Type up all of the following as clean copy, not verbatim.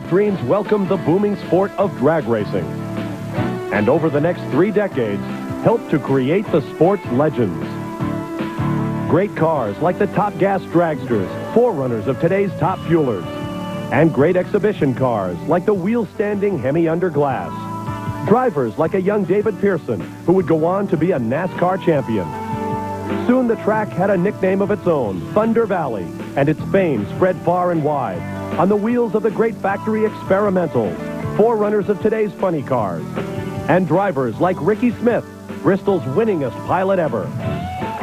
dreams welcomed the booming sport of drag racing. And over the next 3 decades, helped to create the sport's legends. Great cars like the top gas dragsters, forerunners of today's top fuelers. And great exhibition cars like the wheel-standing Hemi under glass. Drivers like a young David Pearson, who would go on to be a NASCAR champion. Soon the track had a nickname of its own, Thunder Valley, and its fame spread far and wide on the wheels of the great factory experimentals, forerunners of today's funny cars. And drivers like Ricky Smith, Bristol's winningest pilot ever.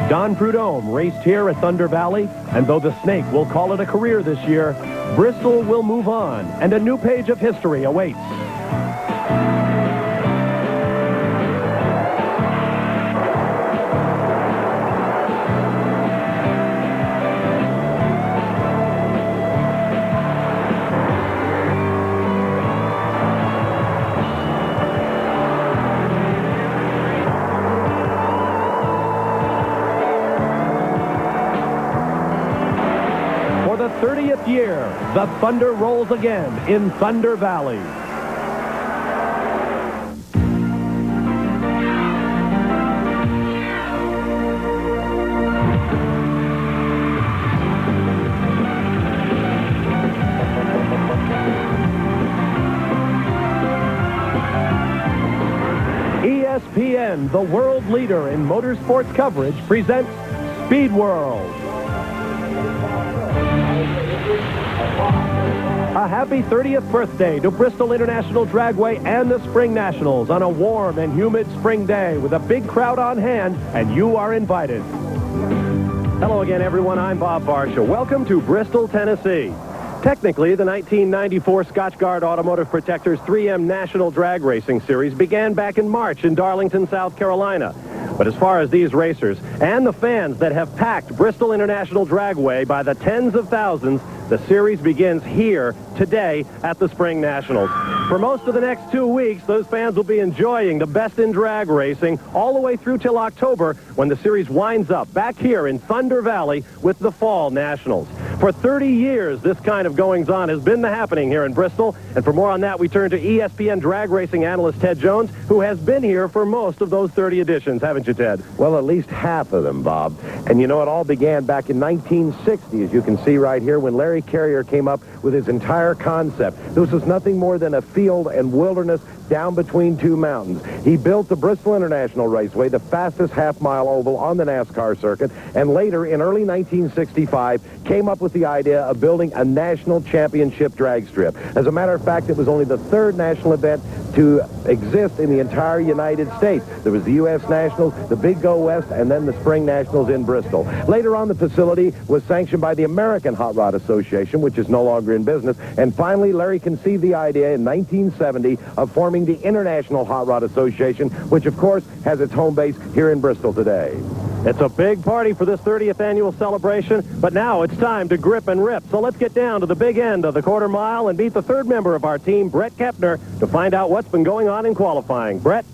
Don Prudhomme raced here at Thunder Valley, and though the Snake will call it a career this year, Bristol will move on, and a new page of history awaits. For the 30th year, the Thunder rolls again in Thunder Valley. ESPN, the world leader in motorsports coverage, presents Speed World. A happy 30th birthday to Bristol International Dragway and the Spring Nationals on a warm and humid spring day with a big crowd on hand, and you are invited. Hello again, everyone. I'm Bob Barsha. Welcome to Bristol, Tennessee. Technically, the 1994 Scotchgard Automotive Protectors 3M National Drag Racing Series began back in March in Darlington, South Carolina. But as far as these racers and the fans that have packed Bristol International Dragway by the tens of thousands, the series begins here today at the Spring Nationals. For most of the next 2 weeks, those fans will be enjoying the best in drag racing all the way through till October, when the series winds up back here in Thunder Valley with the Fall Nationals. For 30 years, this kind of goings-on has been the happening here in Bristol. And for more on that, we turn to ESPN drag racing analyst Ted Jones, who has been here for most of those 30 editions, haven't you, Ted? Well, at least half of them, Bob. And you know, it all began back in 1960, as you can see right here, when Larry Carrier came up with his entire concept. This was nothing more than a field and wilderness down between two mountains. He built the Bristol International Raceway, the fastest half-mile oval on the NASCAR circuit, and later, in early 1965, came up with the idea of building a national championship drag strip. As a matter of fact, it was only the third national event to exist in the entire United States. There was the U.S. Nationals, the Big Go West, and then the Spring Nationals in Bristol. Later on, the facility was sanctioned by the American Hot Rod Association, which is no longer in business. And finally, Larry conceived the idea in 1970 of forming the International Hot Rod Association, which, of course, has its home base here in Bristol today. It's a big party for this 30th annual celebration, but now it's time to grip and rip. So let's get down to the big end of the quarter mile and meet the third member of our team, Brett Kepner, to find out what's been going on in qualifying. Brett?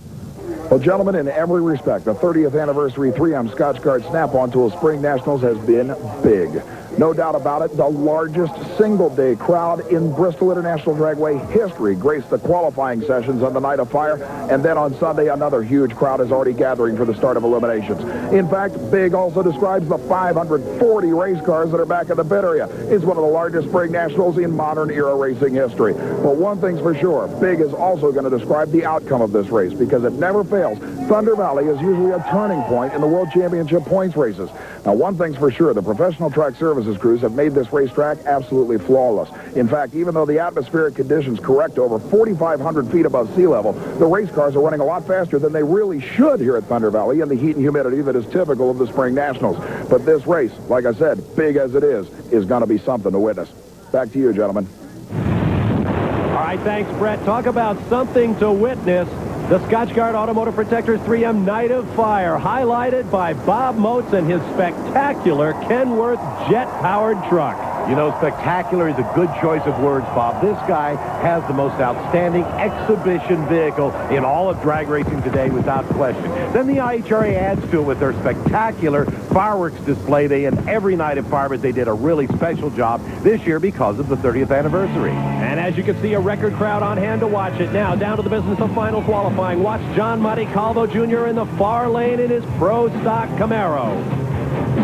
Well, gentlemen, in every respect, the 30th anniversary 3M Scotchgard Snap-on Tool Spring Nationals has been big. No doubt about it, the largest single-day crowd in Bristol International Dragway history graced the qualifying sessions on the night of fire, and then on Sunday, another huge crowd is already gathering for the start of eliminations. In fact, big also describes the 540 race cars that are back in the pit area. It's one of the largest Spring Nationals in modern era racing history. But one thing's for sure, big is also going to describe the outcome of this race, because it never fails. Thunder Valley is usually a turning point in the World Championship points races. Now, one thing's for sure, the professional track services crews have made this racetrack absolutely flawless. In fact, even though the atmospheric conditions correct over 4,500 feet above sea level, the race cars are running a lot faster than they really should here at Thunder Valley in the heat and humidity that is typical of the Spring Nationals. But this race, like I said, big as it is going to be something to witness. Back to you, gentlemen. All right, thanks, Brett. Talk about something to witness. The Scotchgard Automotive Protectors 3M Night of Fire, highlighted by Bob Moats and his spectacular Kenworth jet-powered truck. You know, spectacular is a good choice of words, Bob. This guy has the most outstanding exhibition vehicle in all of drag racing today, without question. Then the IHRA adds to it with their spectacular fireworks display. They end every night of fire, but they did a really special job this year because of the 30th anniversary. And as As you can see, a record crowd on hand to watch it. Now, down to the business of final qualifying. Watch John Calvo Jr. in the far lane in his Pro Stock Camaro.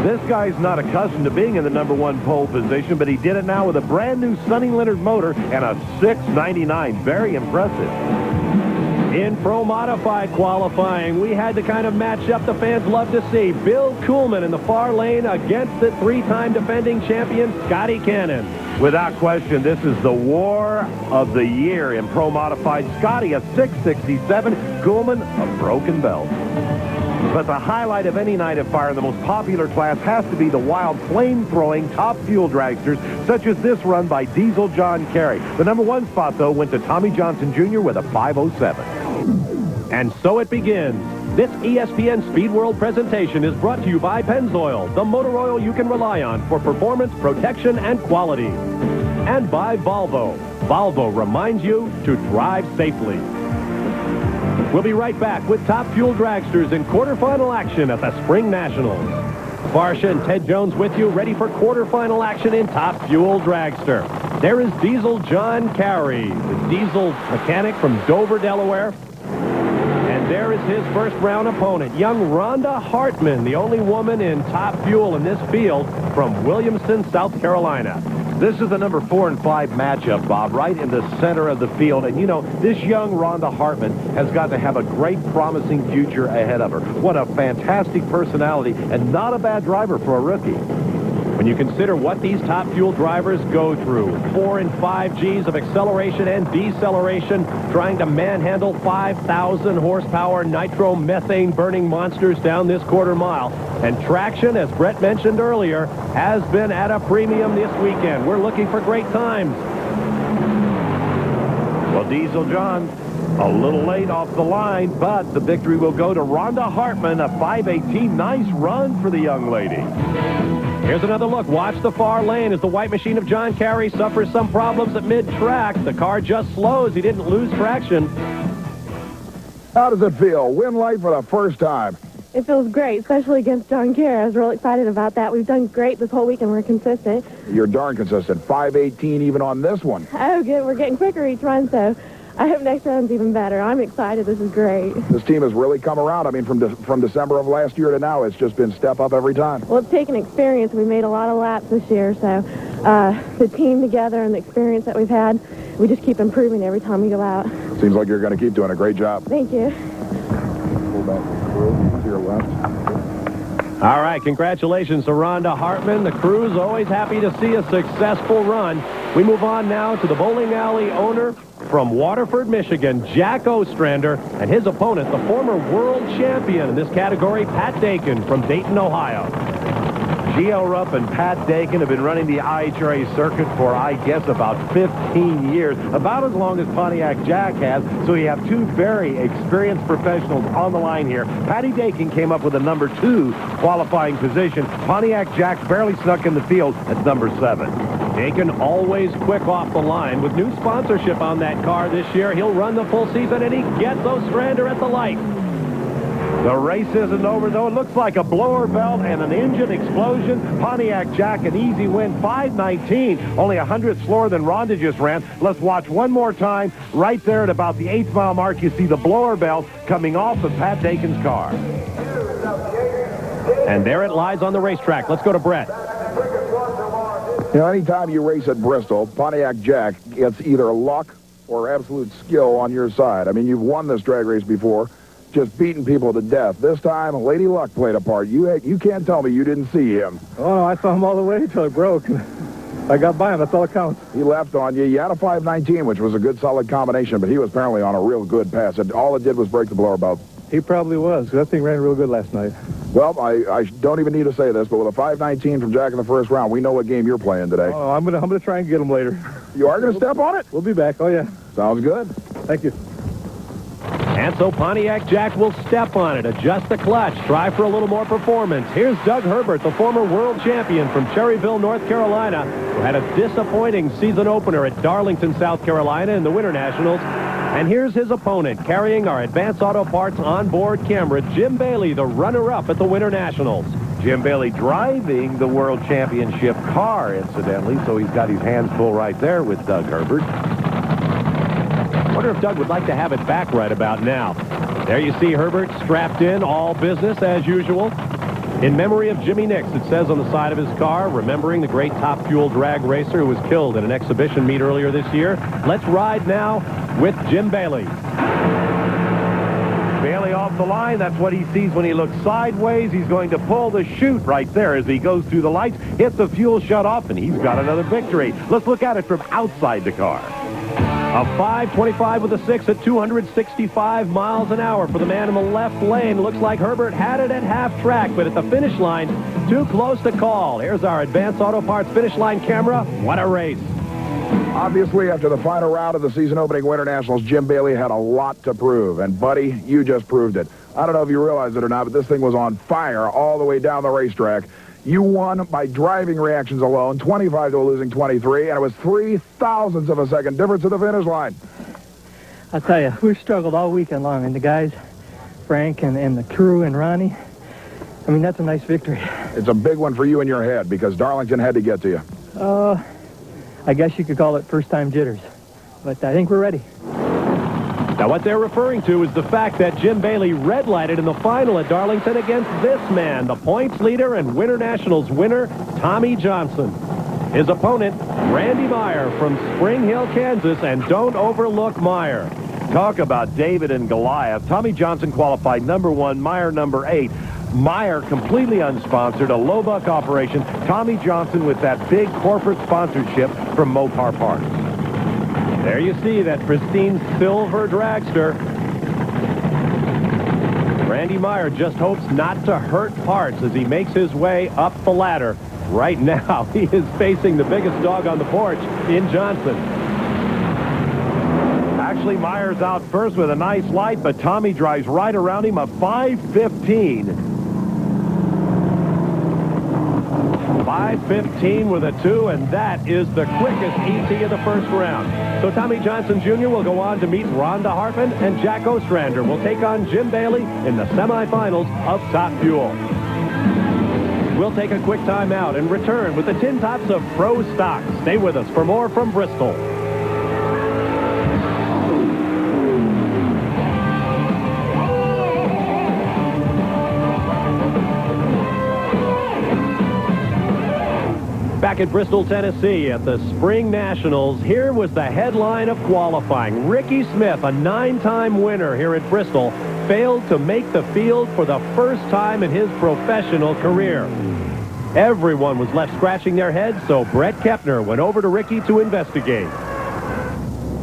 This guy's not accustomed to being in the number one pole position, but he did it now with a brand new Sonny Leonard motor and a 699. Very impressive. In Pro Modified qualifying, we had the kind of matchup the fans love to see. Bill Kuhlman in the far lane against the three-time defending champion, Scotty Cannon. Without question, this is the war of the year in Pro Modified. Scotty, a 667. Kuhlman, a broken belt. But the highlight of any night of fire in the most popular class has to be the wild, flame-throwing top fuel dragsters, such as this run by Diesel John Kerry. The number one spot, though, went to Tommy Johnson Jr. with a 507. And so it begins. This ESPN Speed World presentation is brought to you by Pennzoil, the motor oil you can rely on for performance, protection, and quality. And by Volvo. Volvo reminds you to drive safely. We'll be right back with top fuel dragsters in quarterfinal action at the Spring Nationals. Barsha and Ted Jones with you, ready for quarterfinal action in top fuel dragster. There is Diesel John Carey, the diesel mechanic from Dover, Delaware. And there is his first round opponent, young Rhonda Hartman, the only woman in top fuel in this field from Williamson, South Carolina. This is the number 4 and 5 matchup, Bob, right in the center of the field. And, you know, this young Rhonda Hartman has got to have a great, promising future ahead of her. What a fantastic personality and not a bad driver for a rookie. When you consider what these top fuel drivers go through, 4 and 5 Gs of acceleration and deceleration, trying to manhandle 5,000 horsepower nitromethane burning monsters down this quarter mile. And traction, as Brett mentioned earlier, has been at a premium this weekend. We're looking for great times. Well, Diesel John, a little late off the line, but the victory will go to Rhonda Hartman, a 518. Nice run for the young lady. Here's another look. Watch the far lane as the white machine of John Carey suffers some problems at mid-track. The car just slows. He didn't lose traction. How does it feel? Win light for the first time. It feels great, especially against John Kerry. I was real excited about that. We've done great this whole week, and we're consistent. You're darn consistent. 518 even on this one. Oh, good. We're getting quicker each run, so I hope next round's even better. I'm excited. This is great. This team has really come around. I mean, from December of last year to now, it's just been step up every time. Well, it's taken experience. We made a lot of laps this year, so the team together and the experience that we've had, we just keep improving every time we go out. Seems like you're going to keep doing a great job. Thank you. Pull back to your left. All right, congratulations to Rhonda Hartman. The crew's always happy to see a successful run. We move on now to the bowling alley owner from Waterford, Michigan, Jack Ostrander, and his opponent, the former world champion in this category, Pat Dakin from Dayton, Ohio. Gio Rupp and Pat Dakin have been running the IHRA circuit for, I guess, about 15 years, about as long as Pontiac Jack has, so you have two very experienced professionals on the line here. Patty Dakin came up with a number 2 qualifying position. Pontiac Jack barely snuck in the field at number 7. Dakin always quick off the line. With new sponsorship on that car this year, he'll run the full season, and he gets Ostrander at the light. The race isn't over, though. It looks like a blower belt and an engine explosion. Pontiac Jack, an easy win, 5:19. Only 100 slower than Rhonda just ran. Let's watch one more time. Right there at about the 8th mile mark, you see the blower belt coming off of Pat Dakin's car. And there it lies on the racetrack. Let's go to Brett. You know, anytime you race at Bristol, Pontiac Jack gets either luck or absolute skill on your side. I mean, you've won this drag race before, just beating people to death. This time, Lady Luck played a part. You can't tell me you didn't see him. Oh, no, I saw him all the way until it broke. I got by him. That's all that counts. He left on you. You had a 519, which was a good, solid combination, but he was apparently on a real good pass. All it did was break the blower belt. He probably was. That thing ran real good last night. Well, I don't even need to say this, but with a 519 from Jack in the first round, we know what game you're playing today. Oh, I'm gonna try and get him later. You are going to step on it? We'll be back. Oh, yeah. Sounds good. Thank you. And so Pontiac Jack will step on it, adjust the clutch, try for a little more performance. Here's Doug Herbert, the former world champion from Cherryville, North Carolina, who had a disappointing season opener at Darlington, South Carolina in the Winter Nationals. And here's his opponent, carrying our Advanced Auto Parts onboard camera, Jim Bailey, the runner-up at the Winter Nationals. Jim Bailey driving the World Championship car, incidentally, so he's got his hands full right there with Doug Herbert. Wonder if Doug would like to have it back right about now. There you see Herbert strapped in, all business as usual. In memory of Jimmy Nix, it says on the side of his car, remembering the great Top Fuel drag racer who was killed in an exhibition meet earlier this year. Let's ride now with Jim Bailey. Bailey off the line. That's what he sees when he looks sideways. He's going to pull the chute right there as he goes through the lights, hit the fuel shut off, and he's got another victory. Let's look at it from outside the car. A 5.25 with a 6 at 265 miles an hour for the man in the left lane. Looks like Herbert had it at half track, but at the finish line, too close to call. Here's our Advanced Auto Parts finish line camera. What a race. Obviously, after the final round of the season-opening Winter Nationals, Jim Bailey had a lot to prove. And, buddy, you just proved it. I don't know if you realize it or not, but this thing was on fire all the way down the racetrack. You won by driving reactions alone, 25 to a losing 23, and it was 0.003 of a second difference at the finish line. I'll tell you, we've struggled all weekend long, and the guys, Frank and the crew and Ronnie, I mean, that's a nice victory. It's a big one for you in your head because Darlington had to get to you. I guess you could call it first-time jitters, but I think we're ready. Now, what they're referring to is the fact that Jim Bailey red-lighted in the final at Darlington against this man, the points leader and Winter Nationals winner, Tommy Johnson. His opponent, Randy Meyer from Spring Hill, Kansas, and don't overlook Meyer. Talk about David and Goliath. Tommy Johnson qualified number 1, Meyer number 8. Meyer completely unsponsored, a low-buck operation. Tommy Johnson with that big corporate sponsorship from Mopar Parts. There you see that pristine silver dragster. Randy Meyer just hopes not to hurt parts as he makes his way up the ladder. Right now, he is facing the biggest dog on the porch in Johnson. Actually, Meyer's out first with a nice light, but Tommy drives right around him, a 5:15. 5:15 with a 2, and that is the quickest ET of the first round. So Tommy Johnson Jr. will go on to meet Rhonda Hartman, and Jack Ostrander will take on Jim Bailey in the semifinals of Top Fuel. We'll take a quick time out and return with the tin tops of Pro Stock. Stay with us for more from Bristol. Back at Bristol, Tennessee at the Spring Nationals, here was the headline of qualifying. Ricky Smith, a 9-time winner here at Bristol, failed to make the field for the first time in his professional career. Everyone was left scratching their heads, so Brett Kepner went over to Ricky to investigate.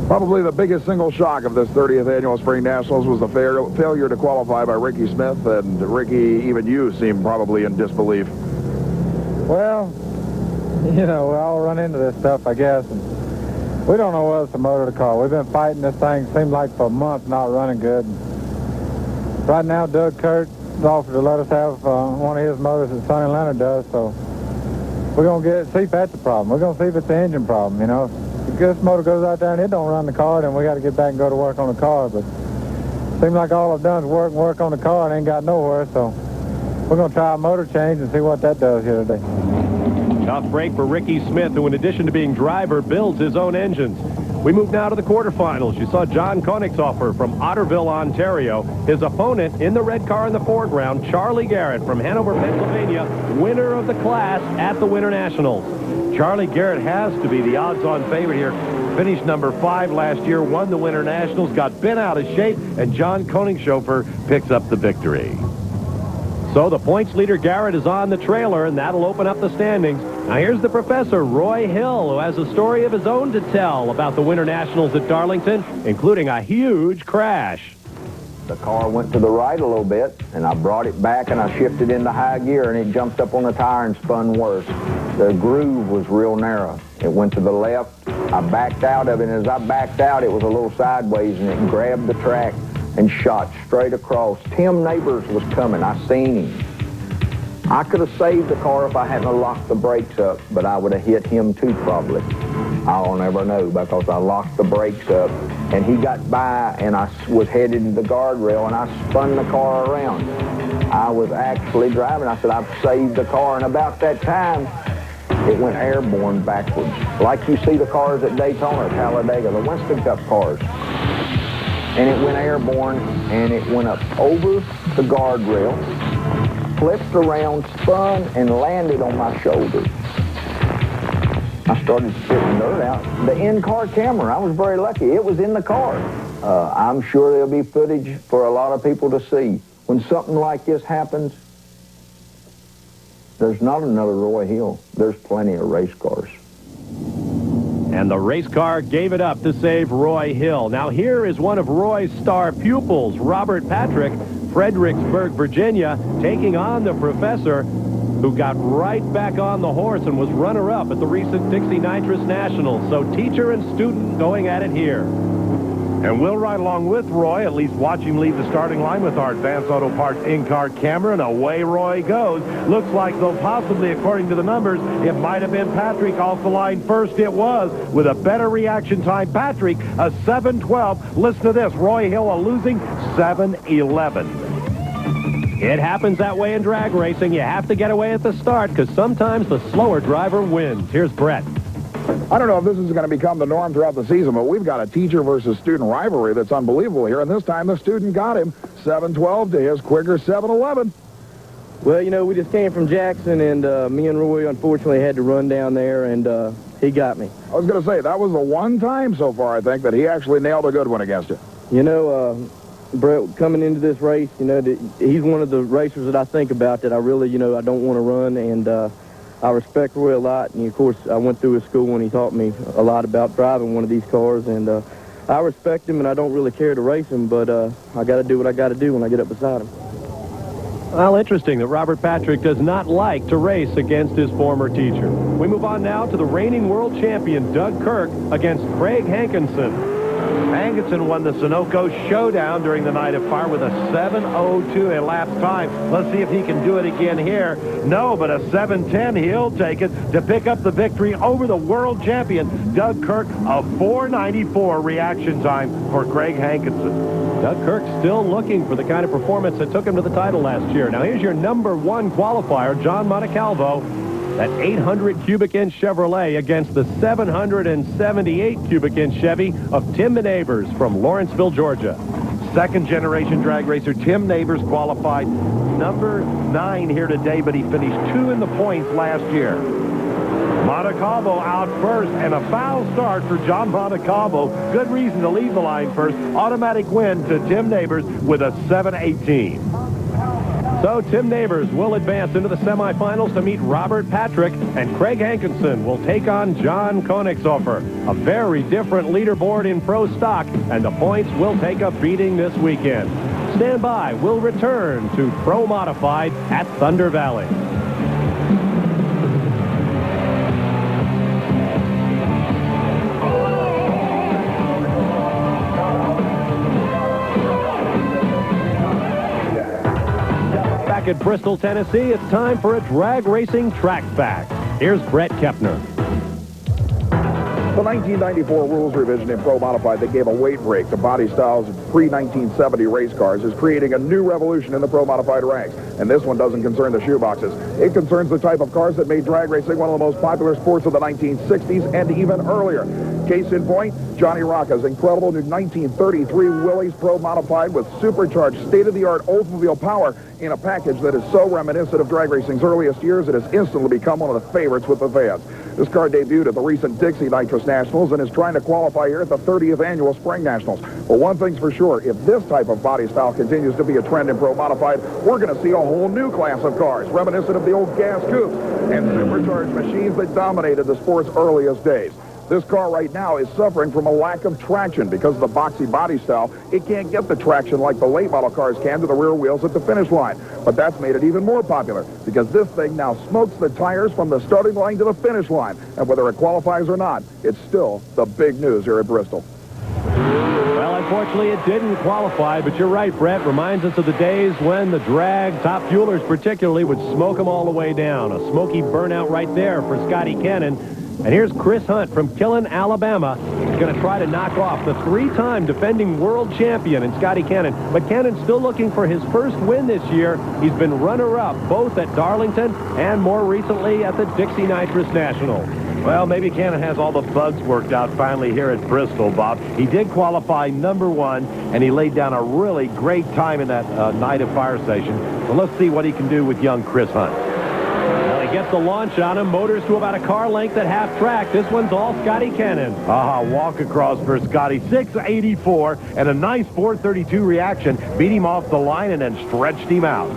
Probably the biggest single shock of this 30th annual Spring Nationals was the failure to qualify by Ricky Smith, and Ricky, even you seem probably in disbelief. Well, you know, we all run into this stuff, I guess. And we don't know what's the motor of the car. We've been fighting this thing, seemed like for a month, not running good. Right now, Doug Kurt offered to let us have one of his motors that Sonny Leonard does, so we're going to see if that's the problem. We're going to see if it's the engine problem, you know. If this motor goes out there and it don't run the car, then we got to get back and go to work on the car. But it seems like all I've done is work on the car and ain't got nowhere, so we're going to try a motor change and see what that does here today. Tough break for Ricky Smith, who in addition to being driver, builds his own engines. We move now to the quarterfinals. You saw John Koenigshofer from Otterville, Ontario. His opponent in the red car in the foreground, Charlie Garrett from Hanover, Pennsylvania, winner of the class at the Winter Nationals. Charlie Garrett has to be the odds-on favorite here. Finished number 5 last year, won the Winter Nationals, got bent out of shape, and John Koenigshofer picks up the victory. So the points leader, Garrett, is on the trailer, and that'll open up the standings. Now here's the professor, Roy Hill, who has a story of his own to tell about the Winter Nationals at Darlington, including a huge crash. The car went to the right a little bit, and I brought it back, and I shifted into high gear, and it jumped up on the tire and spun worse. The groove was real narrow. It went to the left. I backed out of it, and as I backed out, it was a little sideways, and it grabbed the track and shot straight across. Tim Neighbors was coming. I seen him. I could have saved the car if I hadn't locked the brakes up, but I would have hit him too probably. I'll never know because I locked the brakes up, and he got by, and I was headed to the guardrail, and I spun the car around. I was actually driving. I said, I've saved the car, and about that time, it went airborne backwards. Like you see the cars at Daytona, Talladega, the Winston Cup cars. and it went airborne, and it went up over the guardrail, flipped around, spun, and landed on my shoulder. I started spitting dirt out. The in-car camera, I was very lucky. It was in the car. I'm sure there'll be footage for a lot of people to see. When something like this happens, there's not another Roy Hill. There's plenty of race cars. And the race car gave it up to save Roy Hill. Now here is one of Roy's star pupils, Robert Patrick, Fredericksburg, Virginia, taking on the professor, who got right back on the horse and was runner-up at the recent Dixie Nitrous Nationals. So teacher and student going at it here. And we'll ride along with Roy, at least watch him leave the starting line with our Advanced Auto Parts in-car camera, and away Roy goes. Looks like, though, possibly, according to the numbers, it might have been Patrick off the line first. It was, with a better reaction time. Patrick, a 7:12. Listen to this. Roy Hill, a losing 7:11. It happens that way in drag racing. You have to get away at the start because sometimes the slower driver wins. Here's Brett. I don't know if this is going to become the norm throughout the season, but we've got a teacher versus student rivalry that's unbelievable here, and this time the student got him 7:12 to his quicker 7:11. Well, you know, we just came from Jackson, and me and Roy unfortunately had to run down there, and he got me. I was going to say, that was the one time so far, I think, that he actually nailed a good one against you. You know, Brett, coming into this race, you know, he's one of the racers that I think about that I really, you know, I don't want to run, and I respect Roy a lot, and of course I went through his school and he taught me a lot about driving one of these cars, and I respect him and I don't really care to race him, but I got to do what I got to do when I get up beside him. Well, interesting that Robert Patrick does not like to race against his former teacher. We move on now to the reigning world champion Doug Kirk against Craig Hankinson. Hankinson won the Sunoco Showdown during the Night of Fire with a 7:02 elapsed time. Let's see if he can do it again here. No, but a 7:10, he'll take it to pick up the victory over the world champion, Doug Kirk, a 4:94 reaction time for Craig Hankinson. Doug Kirk still looking for the kind of performance that took him to the title last year. Now here's your number one qualifier, John Montecalvo. That 800 cubic inch Chevrolet against the 778 cubic inch Chevy of Tim Neighbors from Lawrenceville, Georgia. Second generation drag racer Tim Neighbors qualified number 9 here today, but he finished 2 in the points last year. Montecalvo out first, and a foul start for John Montecalvo. Good reason to leave the line first. Automatic win to Tim Neighbors with a 7:18. So Tim Neighbors will advance into the semifinals to meet Robert Patrick, and Craig Hankinson will take on John Koenigshofer. A very different leaderboard in pro stock, and the points will take a beating this weekend. Stand by. We'll return to Pro Modified at Thunder Valley. At Bristol, Tennessee, it's time for a drag racing track fact. Here's Brett Kepner. The 1994 rules revision in Pro Modified that gave a weight break to body styles of pre-1970 race cars is creating a new revolution in the Pro Modified ranks. And this one doesn't concern the shoeboxes. It concerns the type of cars that made drag racing one of the most popular sports of the 1960s and even earlier. Case in point, Johnny Rocca's incredible new 1933 Willys Pro Modified with supercharged state-of-the-art Oldsmobile power in a package that is so reminiscent of drag racing's earliest years it has instantly become one of the favorites with the fans. This car debuted at the recent Dixie Nitrous Nationals and is trying to qualify here at the 30th Annual Spring Nationals. But one thing's for sure, if this type of body style continues to be a trend in Pro Modified, we're going to see a whole new class of cars, reminiscent of the old gas coupes and supercharged machines that dominated the sport's earliest days. This car right now is suffering from a lack of traction because of the boxy body style. It can't get the traction like the late model cars can to the rear wheels at the finish line. But that's made it even more popular because this thing now smokes the tires from the starting line to the finish line. And whether it qualifies or not, it's still the big news here at Bristol. Well, unfortunately, it didn't qualify, but you're right, Brett. Reminds us of the days when the drag top fuelers particularly would smoke them all the way down. A smoky burnout right there for Scotty Cannon. And here's Chris Hunt from Killen, Alabama. He's going to try to knock off the 3-time defending world champion in Scotty Cannon. But Cannon's still looking for his first win this year. He's been runner-up both at Darlington and more recently at the Dixie Nitrous Nationals. Well, maybe Cannon has all the bugs worked out finally here at Bristol, Bob. He did qualify number 1, and he laid down a really great time in that night of fire station. So let's see what he can do with young Chris Hunt. Well, he gets the launch on him. Motors to about a car length at half track. This one's all Scotty Cannon. Walk across for Scotty. 684 and a nice 432 reaction. Beat him off the line and then stretched him out.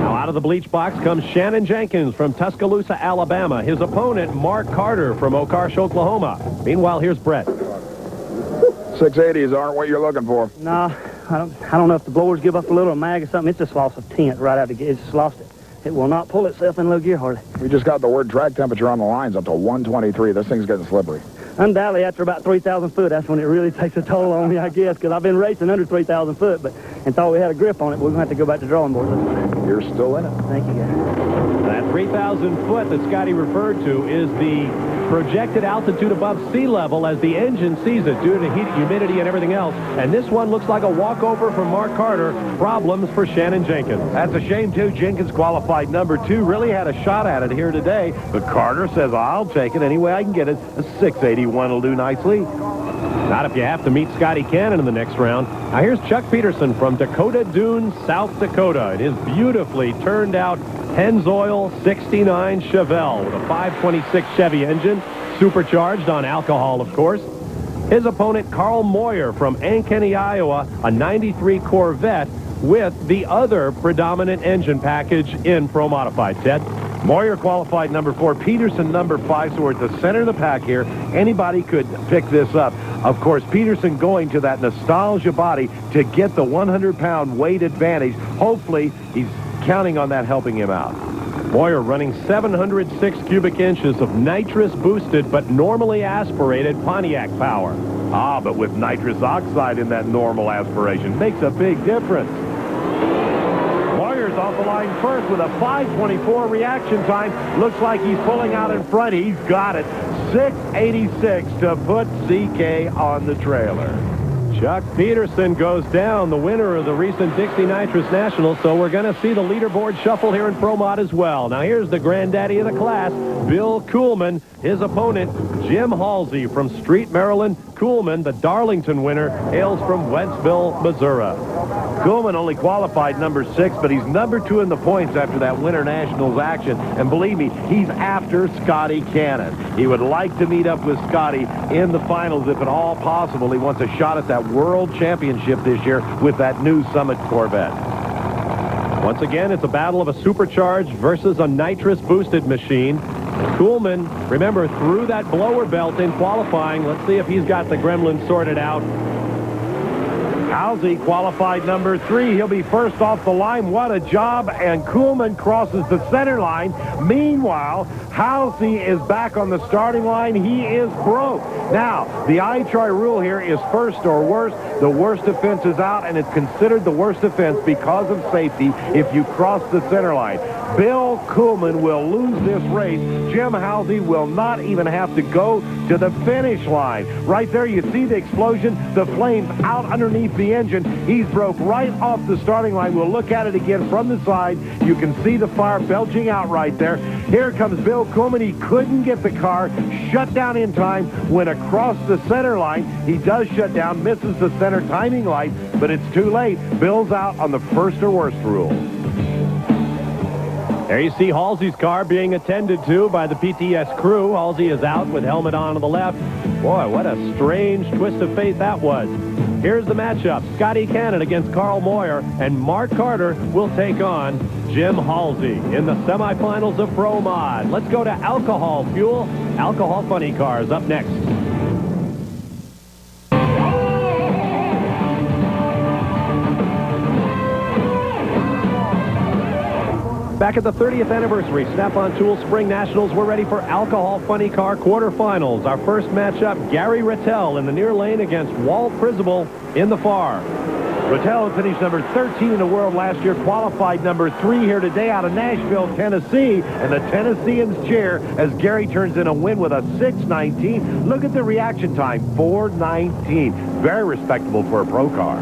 Out of the bleach box comes Shannon Jenkins from Tuscaloosa, Alabama. His opponent, Mark Carter from Okarsh, Oklahoma. Meanwhile, here's Brett. 680s aren't what you're looking for. No, I don't know if the blowers give up a little mag or something. It's just lost a tint right out of the gate. It's just lost it. It will not pull itself in low gear hardly. We just got the word drag temperature on the lines up to 123. This thing's getting slippery. Undoubtedly, after about 3,000 foot, that's when it really takes a toll on me, I guess, because I've been racing under 3,000 foot, and thought we had a grip on it. We're going to have to go back to drawing board. You're still in it. Thank you, guys. That 3,000 foot that Scotty referred to is the projected altitude above sea level as the engine sees it due to heat, humidity, and everything else. And this one looks like a walkover for Mark Carter. Problems for Shannon Jenkins. That's a shame, too. Jenkins qualified number 2. Really had a shot at it here today. But Carter says, I'll take it any way I can get it. A 681 will do nicely. Not if you have to meet Scotty Cannon in the next round. Now here's Chuck Peterson from Dakota Dunes, South Dakota. It is beautifully turned out Pennzoil 69 Chevelle with a 526 Chevy engine, supercharged on alcohol, of course. His opponent, Carl Moyer from Ankeny, Iowa, a 93 Corvette with the other predominant engine package in Pro Modified. Ted? Moyer qualified number 4, Peterson number 5, so we're at the center of the pack here. Anybody could pick this up. Of course, Peterson going to that nostalgia body to get the 100-pound weight advantage. Hopefully, he's counting on that helping him out. Moyer running 706 cubic inches of nitrous-boosted but normally aspirated Pontiac power. But with nitrous oxide in that normal aspiration, makes a big difference. Moyer's off the line first with a 524 reaction time. Looks like he's pulling out in front. He's got it. 686 to put CK on the trailer. Chuck Peterson goes down, the winner of the recent Dixie Nitrous Nationals, so we're going to see the leaderboard shuffle here in Pro Mod as well. Now here's the granddaddy of the class, Bill Kuhlman. His opponent, Jim Halsey from Street, Maryland. Kuhlman, the Darlington winner, hails from Wentzville, Missouri. Kuhlman only qualified number 6, but he's number 2 in the points after that Winter Nationals action. And believe me, he's after Scotty Cannon. He would like to meet up with Scotty in the finals if at all possible. He wants a shot at that World Championship this year with that new Summit Corvette. Once again, it's a battle of a supercharged versus a nitrous-boosted machine. Kuhlman, remember, threw that blower belt in qualifying. Let's see if he's got the gremlin sorted out. Halsey qualified number 3. He'll be first off the line. What a job. And Kuhlman crosses the center line. Meanwhile, Halsey is back on the starting line. He is broke. Now, the IHRA rule here is first or worse. The worst offense is out, and it's considered the worst offense because of safety if you cross the center line. Bill Kuhlman will lose this race. Jim Halsey will not even have to go to the finish line. Right there, you see the explosion, the flames out underneath the engine. He's broke right off the starting line. We'll look at it again from the side. You can see the fire belching out right there. Here comes Bill Kuhlman. He couldn't get the car shut down in time. Went across the center line. He does shut down, misses the center timing light, but it's too late. Bill's out on the first or worst rule. There you see Halsey's car being attended to by the PTS crew. Halsey is out with helmet on the left. Boy, what a strange twist of fate that was. Here's the matchup. Scotty Cannon against Carl Moyer, and Mark Carter will take on Jim Halsey in the semifinals of Pro Mod. Let's go to Alcohol Fuel. Alcohol Funny Cars up next. Back at the 30th anniversary Snap-on Tools Spring Nationals, we're ready for Alcohol Funny Car quarterfinals. Our first matchup, Gary Rattel in the near lane against Walt Prisable in the far. Rattel finished number 13 in the world last year, qualified number 3 here today out of Nashville, Tennessee, and the Tennesseans cheer as Gary turns in a win with a 6:19. Look at the reaction time, 4:19. Very respectable for a pro car.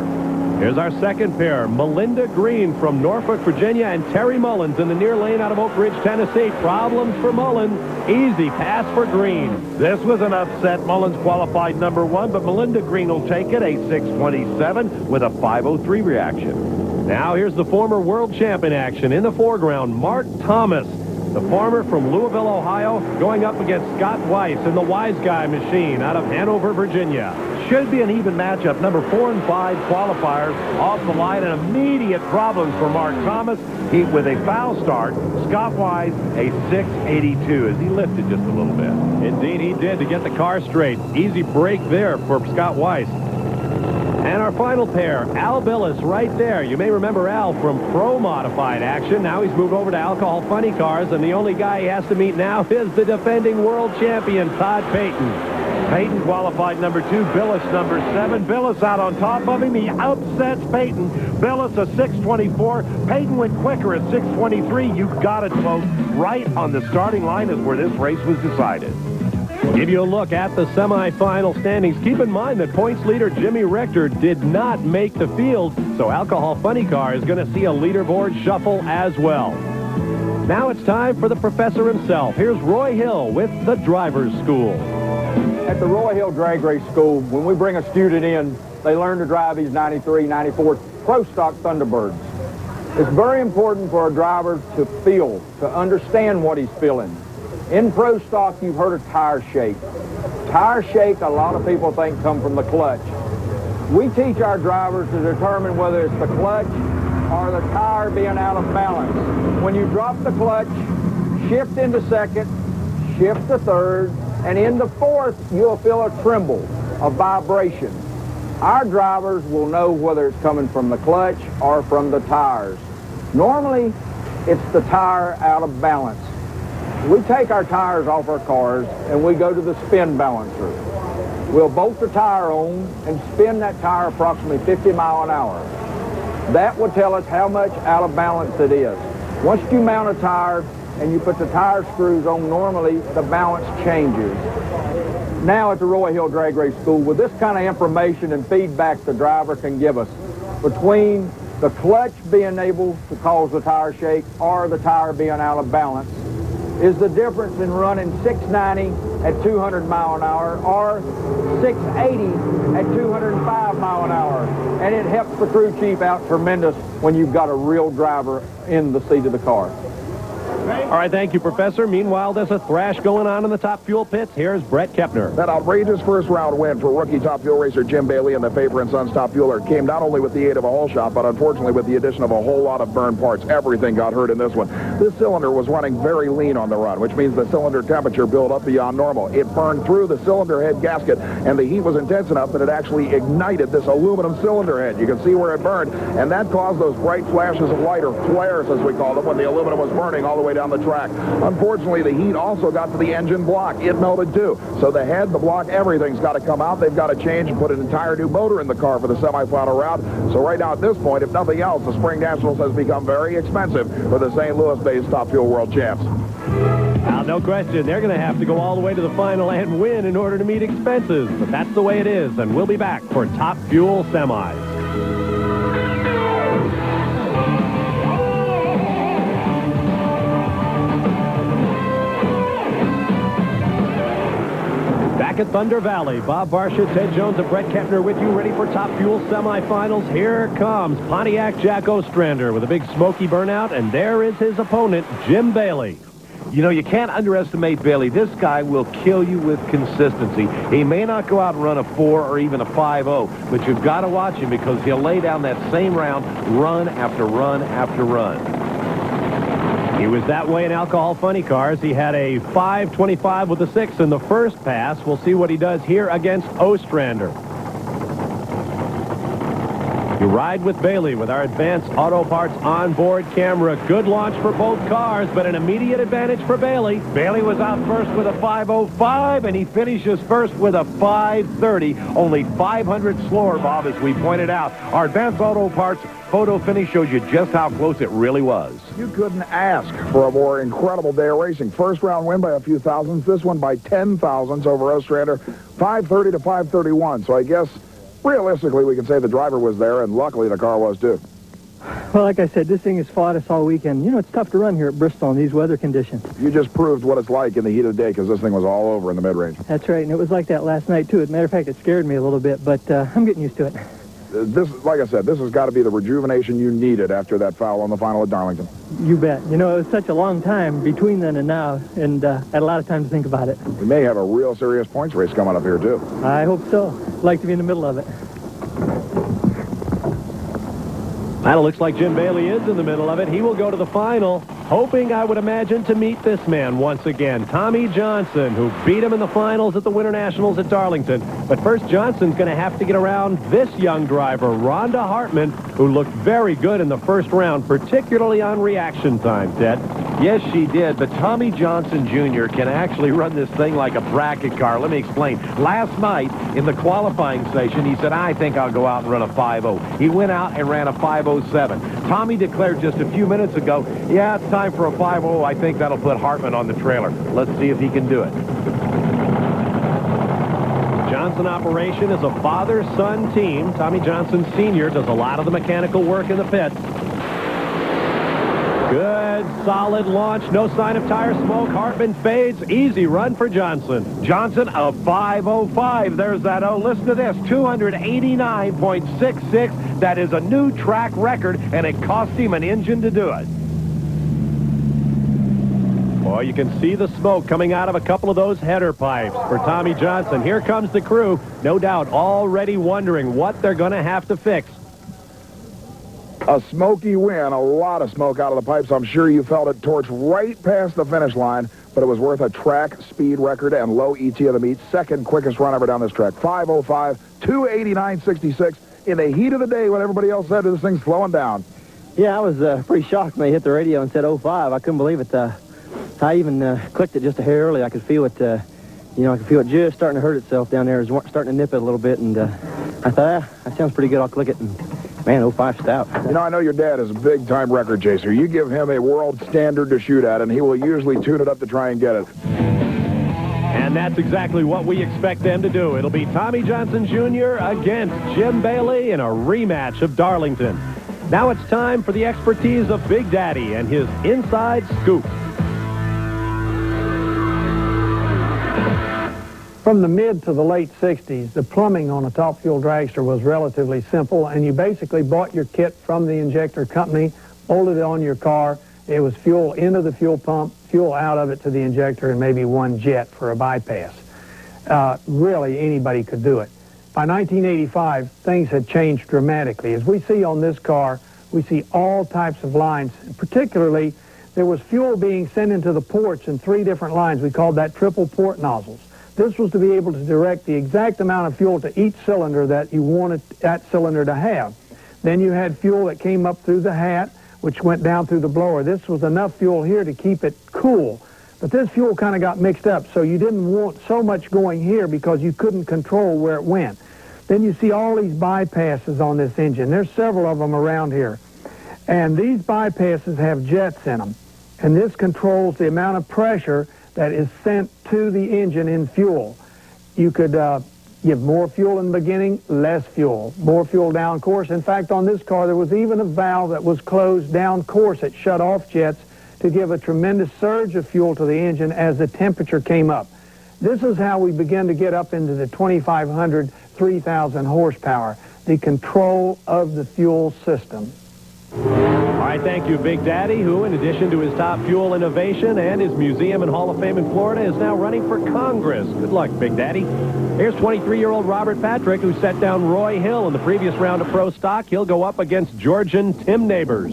Here's our second pair, Melinda Green from Norfolk, Virginia, and Terry Mullins in the near lane out of Oak Ridge, Tennessee. Problems for Mullins. Easy pass for Green. This was an upset. Mullins qualified number 1, but Melinda Green will take it, a 6:27 with a 5:03 reaction. Now here's the former world champ in action. In the foreground, Mark Thomas, the farmer from Louisville, Ohio, going up against Scott Weiss in the Wise Guy machine out of Hanover, Virginia. Should be an even matchup. Number 4 and 5 qualifiers off the line, and immediate problems for Mark Thomas. He with a foul start. Scott Wise, a 6:82 as he lifted just a little bit. Indeed, he did to get the car straight. Easy break there for Scott Weiss. And our final pair, Al Billis right there. You may remember Al from Pro Modified action. Now he's moved over to Alcohol Funny Cars, and the only guy he has to meet now is the defending world champion, Todd Payton. Payton qualified number 2, Billis number 7. Billis out on top of him. He upsets Payton. Billis a 6:24. Payton went quicker at 6:23. You got it, folks. Right on the starting line is where this race was decided. We'll give you a look at the semifinal standings. Keep in mind that points leader Jimmy Richter did not make the field, so Alcohol Funny Car is going to see a leaderboard shuffle as well. Now it's time for the professor himself. Here's Roy Hill with the Driver's School. At the Roy Hill Drag Race School, when we bring a student in, they learn to drive these 93, 94 Pro Stock Thunderbirds. It's very important for a driver to feel, to understand what he's feeling. In Pro Stock, you've heard of tire shake. Tire shake, a lot of people think come from the clutch. We teach our drivers to determine whether it's the clutch or the tire being out of balance. When you drop the clutch, shift into second, shift to third, and into fourth, you'll feel a tremble, a vibration. Our drivers will know whether it's coming from the clutch or from the tires. Normally, it's the tire out of balance. We take our tires off our cars and we go to the spin balancer. We'll bolt the tire on and spin that tire approximately 50 miles an hour. That will tell us how much out of balance it is. Once you mount a tire and you put the tire screws on, normally the balance changes. Now at the Roy Hill Drag Race School, with this kind of information and feedback the driver can give us between the clutch being able to cause the tire shake or the tire being out of balance, is the difference in running 690 at 200 mile an hour or 680 at 205 mile an hour. And it helps the crew chief out tremendous when you've got a real driver in the seat of the car. All right, thank you, Professor. Meanwhile, there's a thrash going on in the Top Fuel pits. Here's Brett Kepner. That outrageous first-round win for rookie Top Fuel racer Jim Bailey and the Faber & Sons Top Fueler came not only with the aid of a hole shot, but unfortunately with the addition of a whole lot of burn parts. Everything got hurt in this one. This cylinder was running very lean on the run, which means the cylinder temperature built up beyond normal. It burned through the cylinder head gasket, and the heat was intense enough that it actually ignited this aluminum cylinder head. You can see where it burned, and that caused those bright flashes of light, or flares as we call them, when the aluminum was burning all the way down the track. Unfortunately, the heat also got to the engine block. It melted too. So the head, the block, everything's got to come out. They've got to change and put an entire new motor in the car for the semifinal round. So right now at this point, if nothing else, the Spring Nationals has become very expensive for the St. Louis-based Top Fuel World Champs. Now, no question, they're going to have to go all the way to the final and win in order to meet expenses. But that's the way it is, and we'll be back for Top Fuel Semis. Back at Thunder Valley, Bob Barsha, Ted Jones, and Brett Kepner with you, ready for Top Fuel semifinals. Here comes Pontiac Jack Ostrander with a big smoky burnout, and there is his opponent, Jim Bailey. You know, you can't underestimate Bailey. This guy will kill you with consistency. He may not go out and run a 4 or even a 5-0, but you've got to watch him because he'll lay down that same round, run after run after run. He was that way in Alcohol Funny Cars. He had a 5.25 with a 6 in the first pass. We'll see what he does here against Ostrander. You ride with Bailey with our advanced auto parts onboard camera. Good launch for both cars, but an immediate advantage for Bailey. Bailey was out first with a 5.05, and he finishes first with a 5.30. Only 500 slower, Bob, as we pointed out. Our advanced auto parts photo finish shows you just how close it really was. You couldn't ask for a more incredible day of racing. First round win by a few thousandths. This one by 10 thousandths over Ostrander. 5.30 to 5.31. So I guess realistically, we can say the driver was there, and luckily the car was too. Well, like I said, this thing has fought us all weekend. You know, it's tough to run here at Bristol in these weather conditions. You just proved what it's like in the heat of the day because this thing was all over in the mid-range. That's right, and it was like that last night, too. As a matter of fact, it scared me a little bit, but I'm getting used to it. This, like I said, this has got to be the rejuvenation you needed after that foul on the final at Darlington. You bet. You know, it was such a long time between then and now, and I had a lot of time to think about it. We may have a real serious points race coming up here, too. I hope so. I'd like to be in the middle of it. Well, it looks like Jim Bailey is in the middle of it. He will go to the final, hoping, I would imagine, to meet this man once again, Tommy Johnson, who beat him in the finals at the Winter Nationals at Darlington. But first, Johnson's going to have to get around this young driver, Rhonda Hartman, who looked very good in the first round, particularly on reaction time, Ted. Yes, she did, but Tommy Johnson Jr. can actually run this thing like a bracket car. Let me explain. Last night, in the qualifying session, he said, I think I'll go out and run a 5.0. He went out and ran a 5.07. Tommy declared just a few minutes ago, yeah, it's time for a 5.0. I think that'll put Hartman on the trailer. Let's see if he can do it. Johnson Operation is a father-son team. Tommy Johnson Sr. does a lot of the mechanical work in the pit. Good, solid launch. No sign of tire smoke. Hartman fades. Easy run for Johnson. Johnson, a 5.05. There's that. Oh, listen to this. 289.66. That is a new track record, and it cost him an engine to do it. Boy, you can see the smoke coming out of a couple of those header pipes for Tommy Johnson. Here comes the crew, no doubt already wondering what they're going to have to fix. A smoky win, a lot of smoke out of the pipes. I'm sure you felt it torch right past the finish line, but it was worth a track speed record and low ET of the meet. Second quickest run ever down this track. 5.05, 289.66 in the heat of the day when everybody else said this thing's slowing down. Yeah, I was pretty shocked when they hit the radio and said 05. I couldn't believe it. I even clicked it just a hair early. I could feel it, I could feel it just starting to hurt itself down there. It was starting to nip it a little bit, and I thought, that sounds pretty good. I'll click it, and man, 05 stout. You know, I know your dad is a big-time record chaser. You give him a world standard to shoot at, and he will usually tune it up to try and get it. And that's exactly what we expect them to do. It'll be Tommy Johnson Jr. against Jim Bailey in a rematch of Darlington. Now it's time for the expertise of Big Daddy and his inside scoop. From the mid to the late 60s, the plumbing on a top fuel dragster was relatively simple, and you basically bought your kit from the injector company, bolted it on your car. It was fuel into the fuel pump, fuel out of it to the injector, and maybe one jet for a bypass. Really, anybody could do it. By 1985, things had changed dramatically. As we see on this car, we see all types of lines. Particularly, there was fuel being sent into the ports in 3 different lines. We called that triple port nozzles. This was to be able to direct the exact amount of fuel to each cylinder that you wanted that cylinder to have. Then you had fuel that came up through the hat, which went down through the blower. This was enough fuel here to keep it cool. But this fuel kind of got mixed up, so you didn't want so much going here because you couldn't control where it went. Then you see all these bypasses on this engine. There's several of them around here. And these bypasses have jets in them. And this controls the amount of pressure that is sent to the engine in fuel. You could give more fuel in the beginning, less fuel, more fuel down course. In fact, on this car, there was even a valve that was closed down course. It shut off jets to give a tremendous surge of fuel to the engine as the temperature came up. This is how we began to get up into the 2,500, 3,000 horsepower, the control of the fuel system. All right, thank you, Big Daddy, who, in addition to his top fuel innovation and his museum and Hall of Fame in Florida, is now running for Congress. Good luck, Big Daddy. Here's 23-year-old Robert Patrick, who set down Roy Hill in the previous round of Pro Stock. He'll go up against Georgian Tim Neighbors.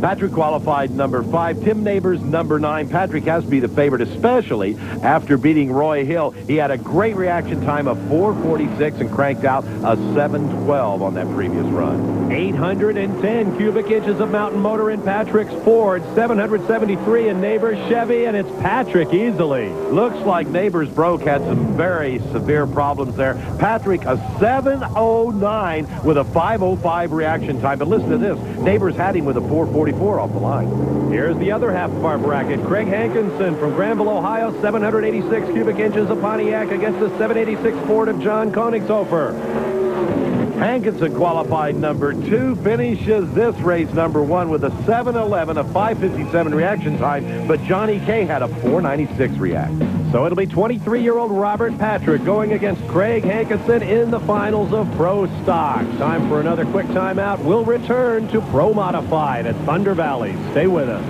Patrick qualified number 5. Tim Neighbors, number 9. Patrick has to be the favorite, especially after beating Roy Hill. He had a great reaction time of 4:46 and cranked out a 7:12 on that previous run. 810 cubic inches of mountain motor in Patrick's Ford, 773 in Neighbors Chevy, and it's Patrick easily. Looks like Neighbors broke, had some very severe problems there. Patrick, a 7:09 with a 5:05 reaction time. But listen to this. Neighbors had him with a 4:44 off the line. Here's the other half of our bracket. Craig Hankinson from Granville, Ohio, 786 cubic inches of Pontiac against the 786 Ford of John Koenigshofer. Hankinson qualified number 2, finishes this race number 1 with a 7:11, a 5:57 reaction time, but Johnny K had a 4:96 react. So it'll be 23-year-old Robert Patrick going against Craig Hankinson in the finals of Pro Stock. Time for another quick timeout. We'll return to Pro Modified at Thunder Valley. Stay with us.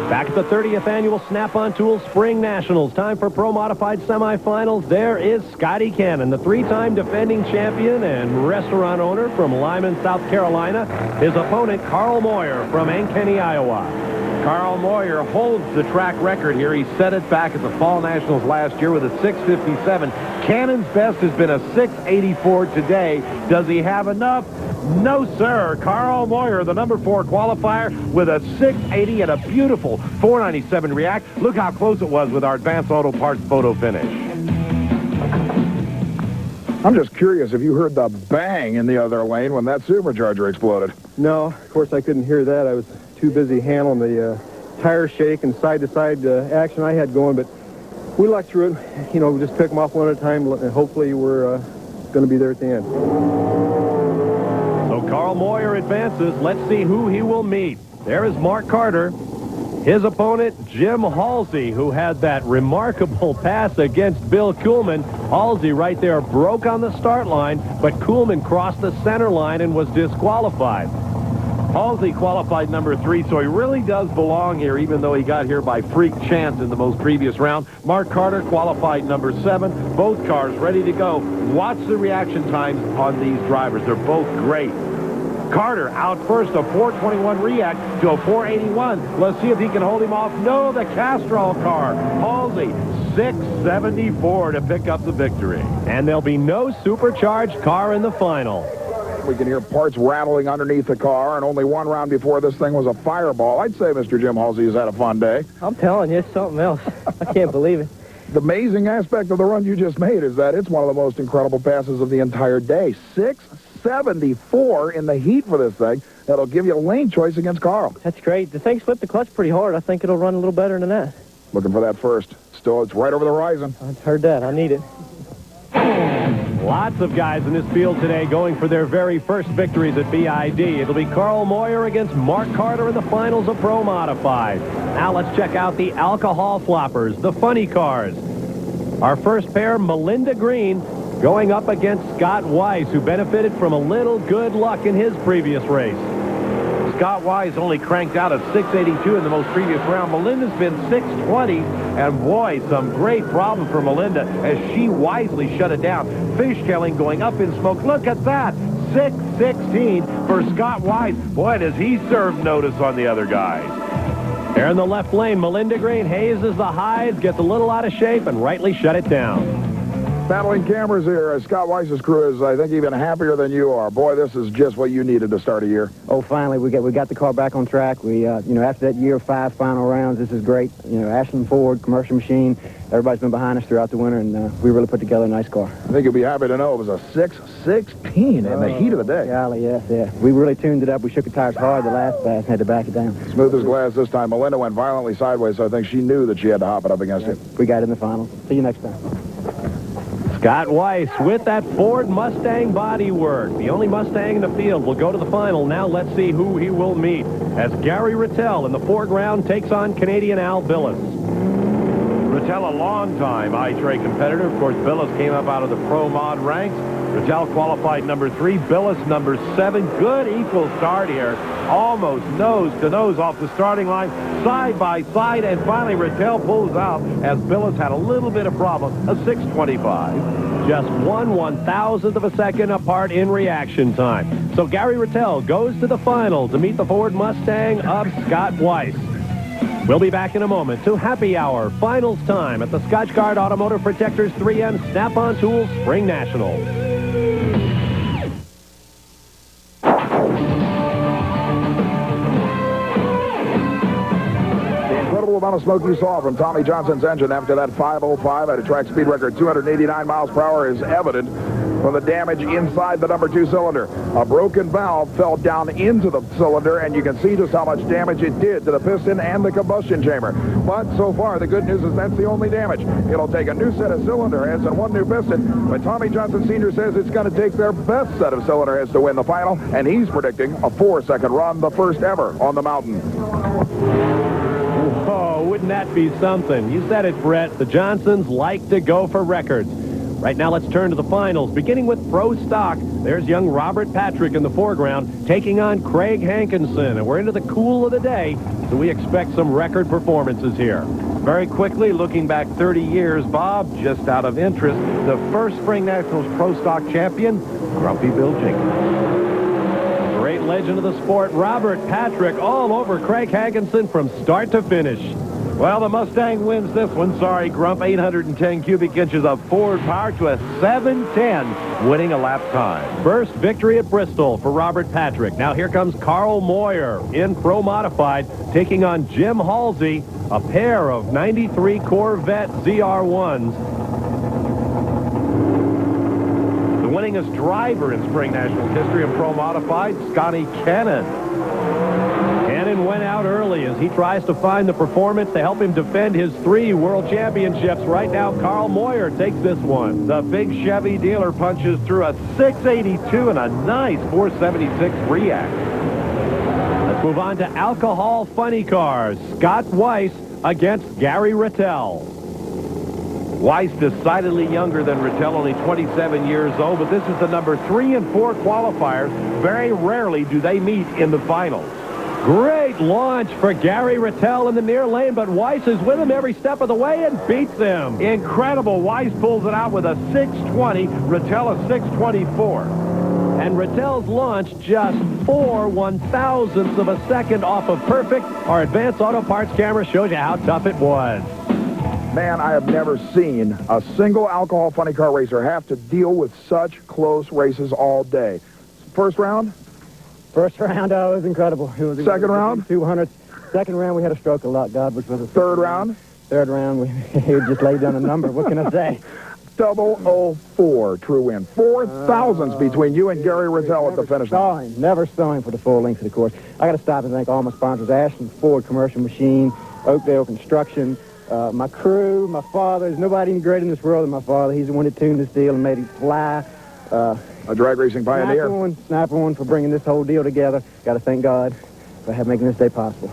Back at the 30th Annual Snap-on Tools Spring Nationals. Time for Pro Modified semifinals. There is Scotty Cannon, the 3-time defending champion and restaurant owner from Lyman, South Carolina. His opponent, Carl Moyer from Ankeny, Iowa. Carl Moyer holds the track record here. He set it back at the Fall Nationals last year with a 6:57. Cannon's best has been a 6:84 today. Does he have enough? No, sir. Carl Moyer, the number 4 qualifier, with a 6:80 and a beautiful 4:97 react. Look how close it was with our Advanced Auto Parts photo finish. I'm just curious if you heard the bang in the other lane when that supercharger exploded. No, of course I couldn't hear that. I was too busy handling the tire shake and side-to-side action I had going, but we lucked through it. You know, we just pick them off one at a time, and hopefully we're going to be there at the end. So Carl Moyer advances. Let's see who he will meet. There is Mark Carter. His opponent, Jim Halsey, who had that remarkable pass against Bill Kuhlman. Halsey right there broke on the start line, but Kuhlman crossed the center line and was disqualified. Halsey qualified number 3, so he really does belong here, even though he got here by freak chance in the most previous round. Mark Carter qualified number 7. Both cars ready to go. Watch the reaction times on these drivers. They're both great. Carter out first, a 4:21 react to a 4:81. Let's see if he can hold him off. No, the Castrol car. Halsey, 6:74 to pick up the victory. And there'll be no supercharged car in the final. We can hear parts rattling underneath the car, and only one round before this thing was a fireball. I'd say Mr. Jim Halsey has had a fun day. I'm telling you, it's something else. I can't believe it. The amazing aspect of the run you just made is that it's one of the most incredible passes of the entire day. 6:74 in the heat for this thing. That'll give you a lane choice against Carl. That's great. The thing slipped the clutch pretty hard. I think it'll run a little better than that. Looking for that first. Still, it's right over the horizon. I've heard that. I need it. Lots of guys in this field today going for their very first victories at BID. It'll be Carl Moyer against Mark Carter in the finals of Pro Modified. Now let's check out the alcohol floppers, the funny cars. Our first pair, Melinda Green, going up against Scott Weiss, who benefited from a little good luck in his previous race. Scott Wise only cranked out a 6:82 in the most previous round. Melinda's been 6:20, and boy, some great problem for Melinda as she wisely shut it down. Fishnelling going up in smoke. Look at that, 6:16 for Scott Wise. Boy, does he serve notice on the other guys. There in the left lane, Melinda Green hazes the hides, gets a little out of shape, and rightly shut it down. Battling cameras here. Scott Weiss's crew is, I think, even happier than you are. Boy, this is just what you needed to start a year. Oh, finally, we got the car back on track. We, after that year of 5 final rounds, this is great. Ashland Ford, commercial machine, everybody's been behind us throughout the winter, and we really put together a nice car. I think you'll be happy to know it was a 6:16 in the heat of the day. Golly, yes, yeah. We really tuned it up. We shook the tires hard the last pass and had to back it down. Smooth as glass this time. Melinda went violently sideways, so I think she knew that she had to hop it up against it. We got it in the final. See you next time. Scott Weiss with that Ford Mustang bodywork. The only Mustang in the field will go to the final. Now let's see who he will meet as Gary Rattel in the foreground takes on Canadian Al Billis. Rattel, a long-time IHRA competitor. Of course, Billis came up out of the Pro Mod ranks. Rattel qualified number 3, Billis number 7. Good equal start here. Almost nose-to-nose off the starting line, side by side, and finally Rattel pulls out as Billis had a little bit of problem, a 6:25. Just 1/1000th of a second apart in reaction time. So Gary Rattel goes to the final to meet the Ford Mustang of Scott Weiss. We'll be back in a moment to Happy Hour, finals time at the Scotchgard Automotive Protectors 3M Snap-on Tools Spring Nationals. Amount of smoke you saw from Tommy Johnson's engine after that 5:05 at a track speed record 289 miles per hour is evident from the damage inside the number 2 cylinder. A broken valve fell down into the cylinder, and you can see just how much damage it did to the piston and the combustion chamber. But so far, the good news is that's the only damage. It'll take a new set of cylinder heads and 1 new piston, but Tommy Johnson Sr. says it's going to take their best set of cylinder heads to win the final, and he's predicting a 4-second run, the first ever on the mountain. Oh, wouldn't that be something? You said it, Brett. The Johnsons like to go for records. Right now, let's turn to the finals, beginning with pro stock. There's young Robert Patrick in the foreground, taking on Craig Hankinson, and we're into the cool of the day, so we expect some record performances here. Very quickly, looking back 30 years, Bob, just out of interest, the first Spring Nationals pro stock champion, Grumpy Bill Jenkins. Great legend of the sport, Robert Patrick, all over Craig Hankinson from start to finish. Well, the Mustang wins this one. Sorry, Grump. 810 cubic inches of forward power to a 7:10, winning a lap time. First victory at Bristol for Robert Patrick. Now here comes Carl Moyer in Pro Modified, taking on Jim Halsey, a pair of 93 Corvette ZR1s. The winningest driver in Spring Nationals history in Pro Modified, Scotty Cannon. Cannon went out early as he tries to find the performance to help him defend his 3 world championships. Right now, Carl Moyer takes this one. The big Chevy dealer punches through a 682 and a nice 476 React. Let's move on to alcohol funny cars. Scott Weiss against Gary Rattel. Weiss decidedly younger than Rattel, only 27 years old, but this is the number 3 and 4 qualifiers. Very rarely do they meet in the finals. Great launch for Gary Rattel in the near lane, but Weiss is with him every step of the way and beats him. Incredible. Weiss pulls it out with a 620, Rattel a 624. And Rattel's launch just 4 1/1000ths of a second off of perfect. Our advanced auto parts camera shows you how tough it was. Man, I have never seen a single alcohol funny car racer have to deal with such close races all day. First round? First round, it was incredible. It was Second round? 200. Second round, we had a stroke of luck, God, which was a third round? Third round, we just laid down a number. What can I say? 004 true win. 4,000ths between you and Gary Rattel at the finish line. Never sawing for the full length of the course. I got to stop and thank all my sponsors: Ashland Ford Commercial Machine, Oakdale Construction, my crew, my father. There's nobody any greater in this world than my father. He's the one that tuned this deal and made it fly. A drag racing pioneer. Sniper one for bringing this whole deal together. Got to thank God for making this day possible.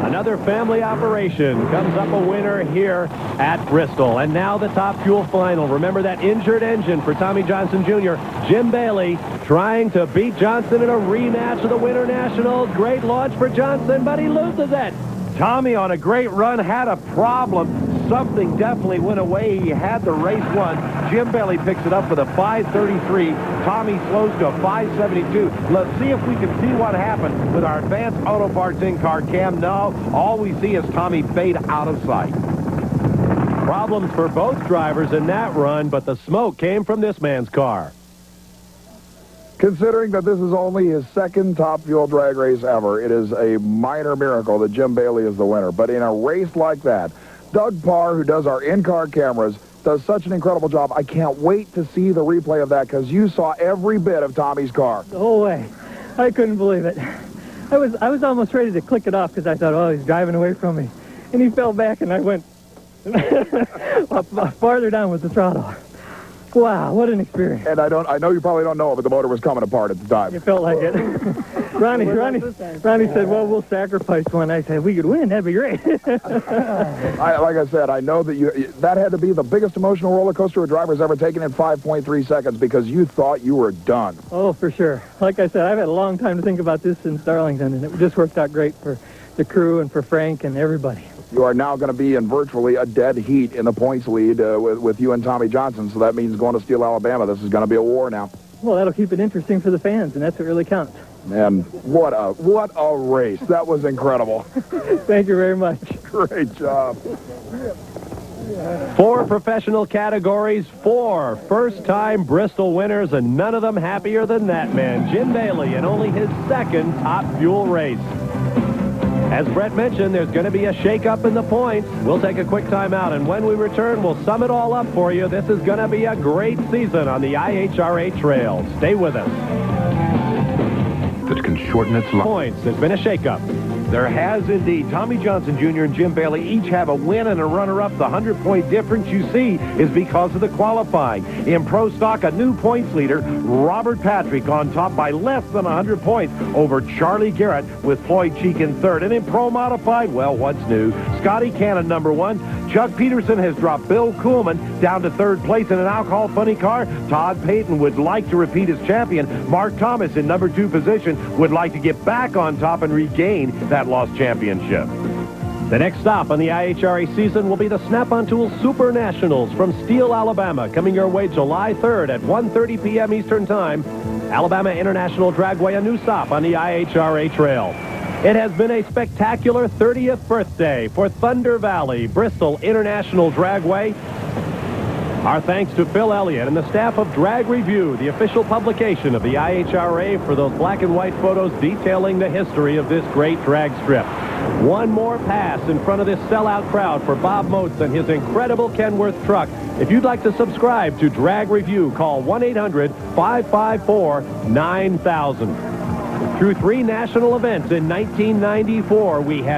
Another family operation comes up a winner here at Bristol. And now the Top Fuel final. Remember that injured engine for Tommy Johnson Jr. Jim Bailey trying to beat Johnson in a rematch of the Winter Nationals. Great launch for Johnson, but he loses it. Tommy on a great run had a problem. Something definitely went away. He had the race won. Jim Bailey picks it up with a 533. Tommy slows to a 572. Let's see if we can see what happened with our advanced auto parts in-car cam. No, all we see is Tommy fade out of sight. Problems for both drivers in that run, but the smoke came from this man's car. Considering that this is only his second Top Fuel drag race ever, it is a minor miracle that Jim Bailey is the winner. But in a race like that, Doug Parr, who does our in-car cameras, does such an incredible job. I can't wait to see the replay of that because you saw every bit of Tommy's car. The whole way. I couldn't believe it. I was almost ready to click it off because I thought, oh, he's driving away from me. And he fell back and I went farther down with the throttle. Wow, what an experience. And I know you probably don't know it, but the motor was coming apart at the time. It felt like it. Ronnie said, well, we'll sacrifice one. I said, we could win. That'd be great. Like I said, I know that that had to be the biggest emotional roller coaster a driver's ever taken in 5.3 seconds because you thought you were done. Oh, for sure. Like I said, I've had a long time to think about this in Darlington, and it just worked out great for the crew and for Frank and everybody. You are now going to be in virtually a dead heat in the points lead with you and Tommy Johnson, so that means going to Steel, Alabama. This is going to be a war now. Well, that'll keep it interesting for the fans, and that's what really counts. Man, what a race. That was incredible. Thank you very much. Great job. 4 professional categories, 4 first-time Bristol winners, and none of them happier than that man, Jim Bailey, in only his second Top Fuel race. As Brett mentioned, there's going to be a shake-up in the points. We'll take a quick time out, and when we return, we'll sum it all up for you. This is going to be a great season on the IHRA trail. Stay with us. That can shorten its life. Points. There's been a shake-up. There has indeed. Tommy Johnson Jr. and Jim Bailey each have a win and a runner-up. The 100-point difference you see is because of the qualifying. In Pro Stock, a new points leader, Robert Patrick, on top by less than 100 points over Charlie Garrett with Floyd Cheek in third. And in Pro Modified, well, what's new? Scotty Cannon, number 1. Chuck Peterson has dropped Bill Kuhlman down to third place in an alcohol funny car. Todd Payton would like to repeat as champion. Mark Thomas in number 2 position would like to get back on top and regain that lost championship. The next stop on the IHRA season will be the Snap-on Tools Super Nationals from Steele, Alabama, coming your way July 3rd at 1:30 p.m. Eastern Time. Alabama International Dragway, a new stop on the IHRA trail. It has been a spectacular 30th birthday for Thunder Valley Bristol International Dragway. Our thanks to Phil Elliott and the staff of Drag Review, the official publication of the IHRA, for those black and white photos detailing the history of this great drag strip. One more pass in front of this sellout crowd for Bob Moats and his incredible Kenworth truck. If you'd like to subscribe to Drag Review, call 1-800-554-9000. Through 3 national events in 1994, we had